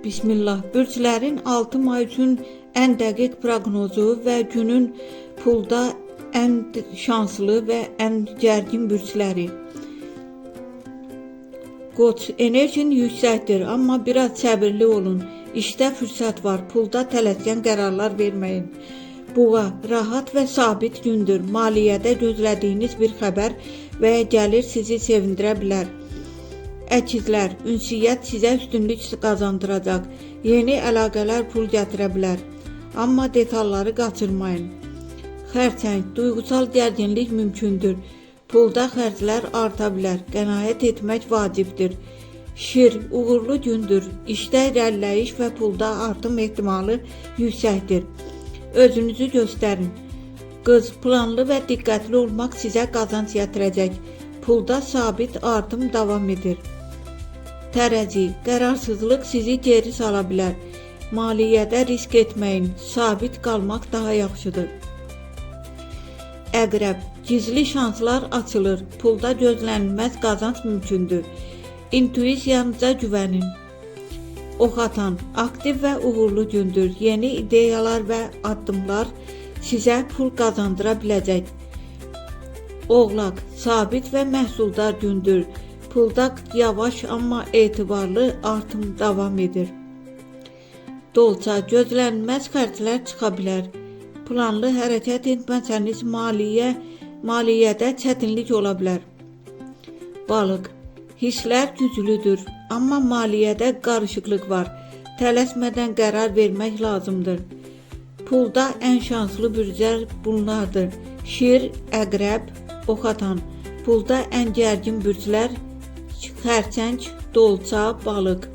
Bismillah. Bürclərin 6 may üçün ən dəqiq proqnozu və günün pulda ən şanslı və ən gərgin bürcləri. Qoç, enerjin yüksəkdir, amma biraz səbirli olun. İşdə fürsət var, pulda tələskən qərarlar verməyin. Boğa, rahat və sabit gündür. Maliyyədə gözlədiyiniz bir xəbər və gəlir sizi sevindirə bilər. Əkizlər, ünsiyyət sizə üstünlük qazandıracaq. Yeni əlaqələr pul gətirə bilər. Amma detalları qaçırmayın. Xərçəng, duygusal gərginlik mümkündür. Pulda xərclər arta bilər. Qənaət etmək vacibdir. Şir, uğurlu gündür. İşdə irəliləyiş və pulda artım ehtimalı yüksəkdir. Özünüzü göstərin. Qız, planlı və diqqətli olmaq sizə qazanc gətirəcək. Pulda sabit artım davam edir. Tərəzi, qərarsızlıq sizi geri sala bilər. Maliyyədə risk etməyin, sabit qalmaq daha yaxşıdır. Əqrəb, gizli şanslar açılır, pulda gözlənilməz qazanc mümkündür. İntuisiyanıza güvənin. Ox atan, aktiv və uğurlu gündür. Yeni ideyalar və addımlar sizə pul qazandıra biləcək. Oğlaq, sabit və məhsuldar gündür. Pulda yavaş amma etibarlı artım davam edir. Dolça, gözlənilməz xərclər çıxa bilər. Planlı hərəkət etməsəniz maliyyədə çətinlik ola bilər. Balıq, hisslər güclüdür, amma maliyyədə qarışıqlıq var. Tələsmədən qərar vermək lazımdır. Pulda ən şanslı bürclər bunlardır. Şir, əqrəb, ox atan. Pulda ən gərgin bürclər xərçəng, dolça, balıq.